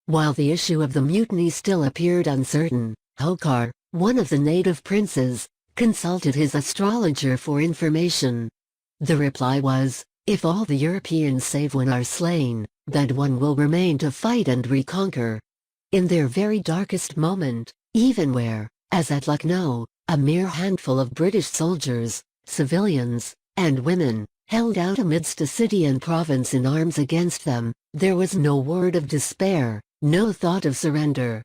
While the issue of the mutiny still appeared uncertain, Hokar, one of the native princes, consulted his astrologer for information. The reply was, "If all the Europeans save one are slain, that one will remain to fight and reconquer." In their very darkest moment, even where, as at Lucknow, a mere handful of British soldiers, civilians, and women, held out amidst a city and province in arms against them, there was no word of despair, no thought of surrender.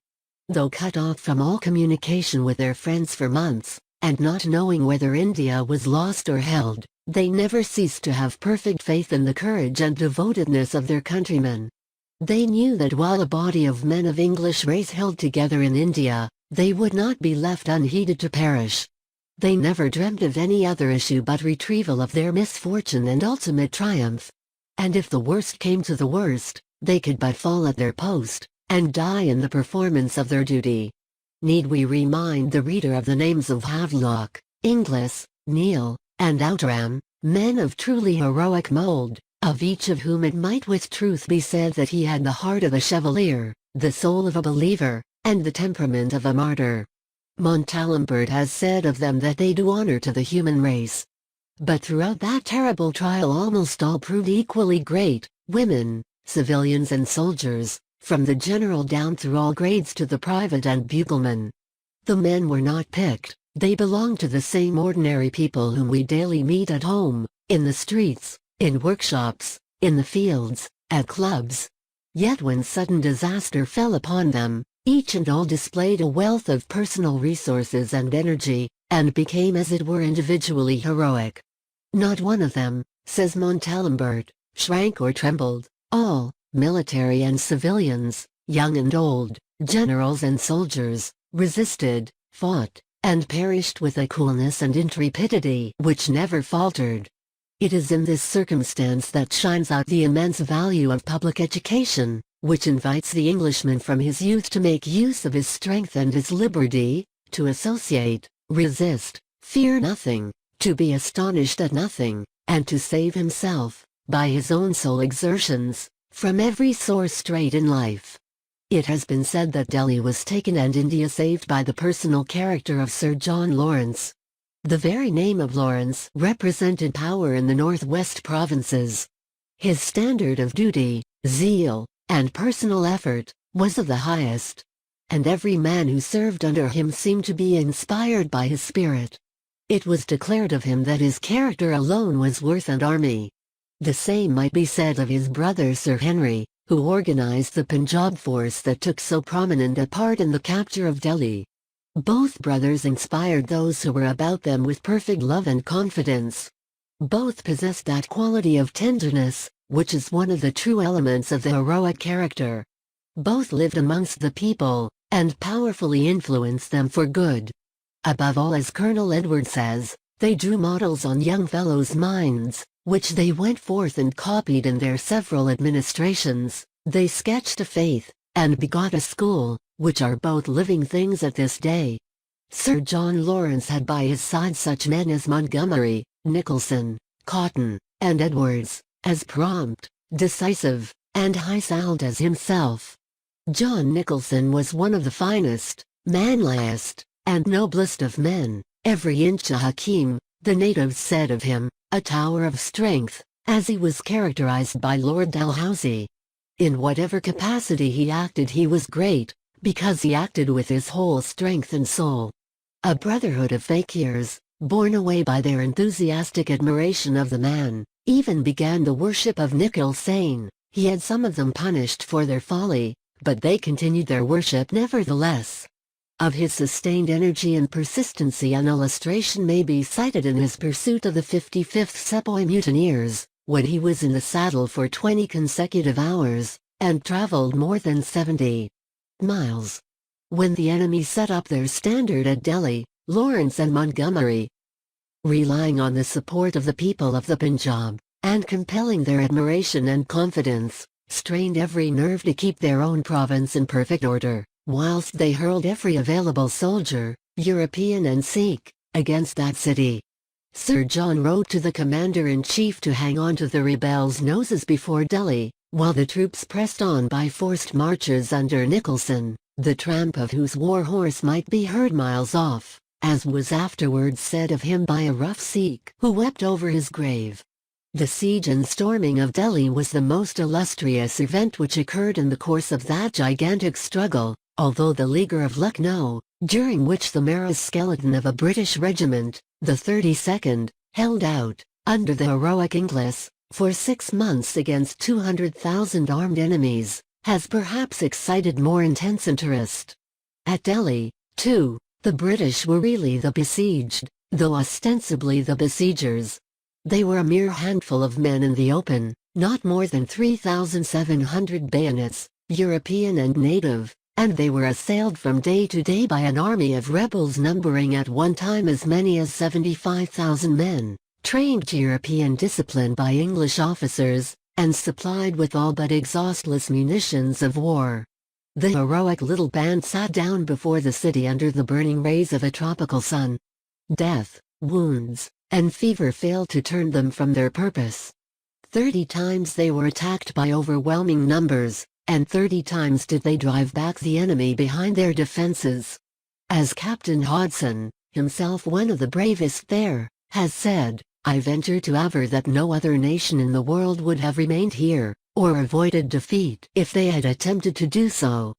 Though cut off from all communication with their friends for months, and not knowing whether India was lost or held, they never ceased to have perfect faith in the courage and devotedness of their countrymen. They knew that while a body of men of English race held together in India, they would not be left unheeded to perish. They never dreamt of any other issue but retrieval of their misfortune and ultimate triumph. And if the worst came to the worst, they could but fall at their post, and die in the performance of their duty. Need we remind the reader of the names of Havelock, Inglis, Neil, and Outram, men of truly heroic mold, of each of whom it might with truth be said that he had the heart of a chevalier, the soul of a believer, and the temperament of a martyr. Montalembert has said of them that they do honor to the human race. But throughout that terrible trial almost all proved equally great, women, civilians and soldiers, from the general down through all grades to the private and bugleman. The men were not picked, they belonged to the same ordinary people whom we daily meet at home, in the streets, in workshops, in the fields, at clubs. Yet when sudden disaster fell upon them, each and all displayed a wealth of personal resources and energy, and became as it were individually heroic. Not one of them, says Montalembert, shrank or trembled. All, military and civilians, young and old, generals and soldiers, resisted, fought, and perished with a coolness and intrepidity which never faltered. It is in this circumstance that shines out the immense value of public education, which invites the Englishman from his youth to make use of his strength and his liberty, to associate, resist, fear nothing, to be astonished at nothing, and to save himself, by his own sole exertions, from every sore strait in life. It has been said that Delhi was taken and India saved by the personal character of Sir John Lawrence. The very name of Lawrence represented power in the northwest provinces. His standard of duty, zeal, and personal effort, was of the highest. And every man who served under him seemed to be inspired by his spirit. It was declared of him that his character alone was worth an army. The same might be said of his brother Sir Henry, who organized the Punjab force that took so prominent a part in the capture of Delhi. Both brothers inspired those who were about them with perfect love and confidence. Both possessed that quality of tenderness, which is one of the true elements of the heroic character. Both lived amongst the people, and powerfully influenced them for good. Above all, as Colonel Edward says, they drew models on young fellows' minds, which they went forth and copied in their several administrations. They sketched a faith, and begot a school, which are both living things at this day. Sir John Lawrence had by his side such men as Montgomery, Nicholson, Cotton, and Edwards, as prompt, decisive, and high-souled as himself. John Nicholson was one of the finest, manliest, and noblest of men, every inch a Hakim, the natives said of him, a tower of strength, as he was characterized by Lord Dalhousie. In whatever capacity he acted he was great, because he acted with his whole strength and soul. A brotherhood of fakirs, borne away by their enthusiastic admiration of the man, even began the worship of Nikhil Sane. He had some of them punished for their folly, but they continued their worship nevertheless. Of his sustained energy and persistency an illustration may be cited in his pursuit of the 55th Sepoy mutineers, when he was in the saddle for 20 consecutive hours, and traveled more than 70 miles. When the enemy set up their standard at Delhi, Lawrence and Montgomery, relying on the support of the people of the Punjab, and compelling their admiration and confidence, strained every nerve to keep their own province in perfect order, whilst they hurled every available soldier, European and Sikh, against that city. Sir John wrote to the commander-in-chief to hang on to the rebels' noses before Delhi, while the troops pressed on by forced marches under Nicholson, the tramp of whose war horse might be heard miles off, as was afterwards said of him by a rough Sikh who wept over his grave. The siege and storming of Delhi was the most illustrious event which occurred in the course of that gigantic struggle, although the leaguer of Lucknow, during which the merest skeleton of a British regiment, the 32nd, held out, under the heroic Inglis, for 6 months against 200,000 armed enemies, has perhaps excited more intense interest. At Delhi, too, the British were really the besieged, though ostensibly the besiegers. They were a mere handful of men in the open, not more than 3,700 bayonets, European and native, and they were assailed from day to day by an army of rebels numbering at one time as many as 75,000 men, trained to European discipline by English officers, and supplied with all but exhaustless munitions of war. The heroic little band sat down before the city under the burning rays of a tropical sun. Death, wounds, and fever failed to turn them from their purpose. 30 times they were attacked by overwhelming numbers, and 30 times did they drive back the enemy behind their defenses. As Captain Hodson, himself one of the bravest there, has said, "I venture to aver that no other nation in the world would have remained here, or avoided defeat if they had attempted to do so."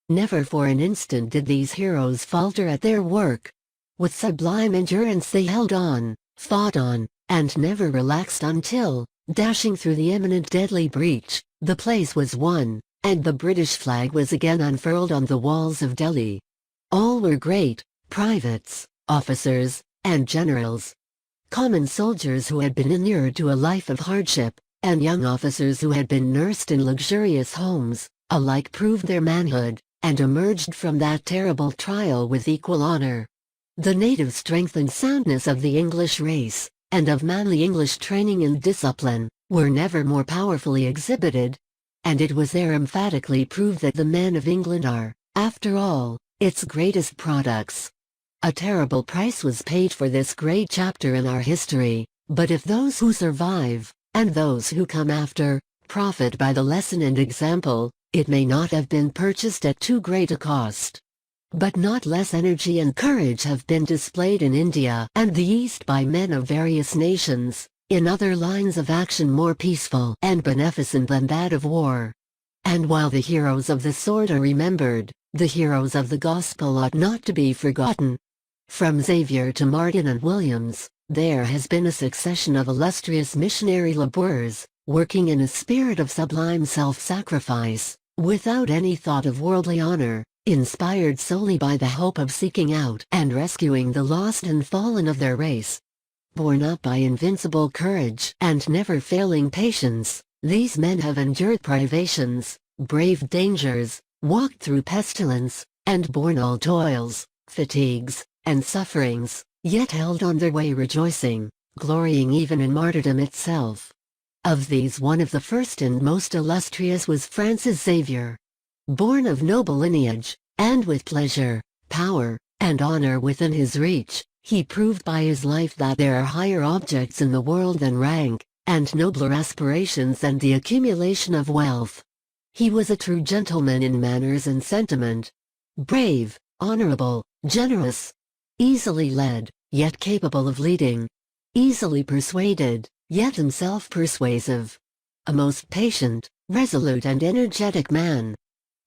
Never for an instant did these heroes falter at their work. With sublime endurance they held on, fought on, and never relaxed until, dashing through the imminent deadly breach, the place was won, and the British flag was again unfurled on the walls of Delhi. All were great, privates, officers, and generals. Common soldiers who had been inured to a life of hardship, and young officers who had been nursed in luxurious homes, alike proved their manhood, and emerged from that terrible trial with equal honor. The native strength and soundness of the English race, and of manly English training and discipline, were never more powerfully exhibited, and it was there emphatically proved that the men of England are, after all, its greatest products. A terrible price was paid for this great chapter in our history, but if those who survive, and those who come after, profit by the lesson and example, it may not have been purchased at too great a cost. But not less energy and courage have been displayed in India and the East by men of various nations, in other lines of action more peaceful and beneficent than that of war. And while the heroes of the sword are remembered, the heroes of the gospel ought not to be forgotten. From Xavier to Martin and Williams, there has been a succession of illustrious missionary laborers, working in a spirit of sublime self-sacrifice, without any thought of worldly honor, inspired solely by the hope of seeking out and rescuing the lost and fallen of their race. Borne up by invincible courage and never-failing patience, these men have endured privations, braved dangers, walked through pestilence, and borne all toils, fatigues, and sufferings, yet held on their way rejoicing, glorying even in martyrdom itself. Of these one of the first and most illustrious was Francis Xavier. Born of noble lineage, and with pleasure, power, and honor within his reach, he proved by his life that there are higher objects in the world than rank, and nobler aspirations than the accumulation of wealth. He was a true gentleman in manners and sentiment. Brave, honorable, generous. Easily led, yet capable of leading. Easily persuaded, yet himself persuasive. A most patient, resolute and energetic man.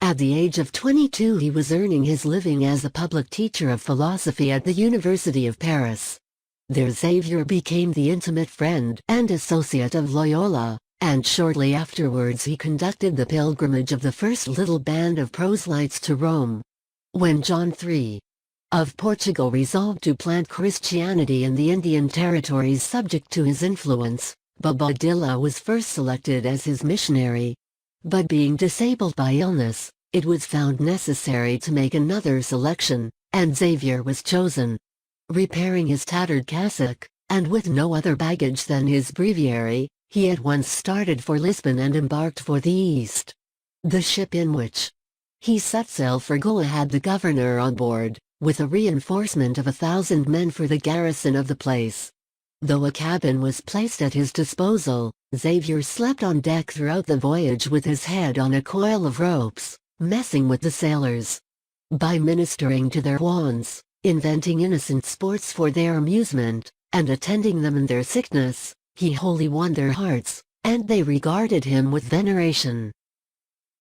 At the age of 22 he was earning his living as a public teacher of philosophy at the University of Paris. There Xavier became the intimate friend and associate of Loyola, and shortly afterwards he conducted the pilgrimage of the first little band of proselytes to Rome. When John III of Portugal resolved to plant Christianity in the Indian territories subject to his influence, Bobadilla was first selected as his missionary. But being disabled by illness, it was found necessary to make another selection, and Xavier was chosen. Repairing his tattered cassock, and with no other baggage than his breviary, he at once started for Lisbon and embarked for the East. The ship in which he set sail for Goa had the governor on board, with a reinforcement of 1,000 men for the garrison of the place. Though a cabin was placed at his disposal, Xavier slept on deck throughout the voyage with his head on a coil of ropes, messing with the sailors. By ministering to their wants, inventing innocent sports for their amusement, and attending them in their sickness, he wholly won their hearts, and they regarded him with veneration.